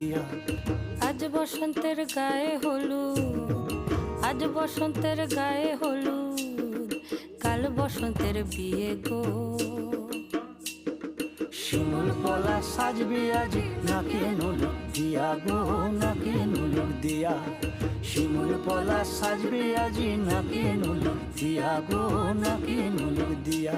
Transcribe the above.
দিয়া। আজ বসন্তের গায়ে হলুদ, আজ বসন্তের গায়ে হলুদ, কাল বসন্তের বিয়ে গো। শিমুল পলা সাজবে আজি নাকে নুলুক দিয়া গো, নাকে নুলুক দিয়া। শিমুল পলা সাজবে আজি নাকে নুলুক দিয়া গো, নাকে নুলুক দিয়া।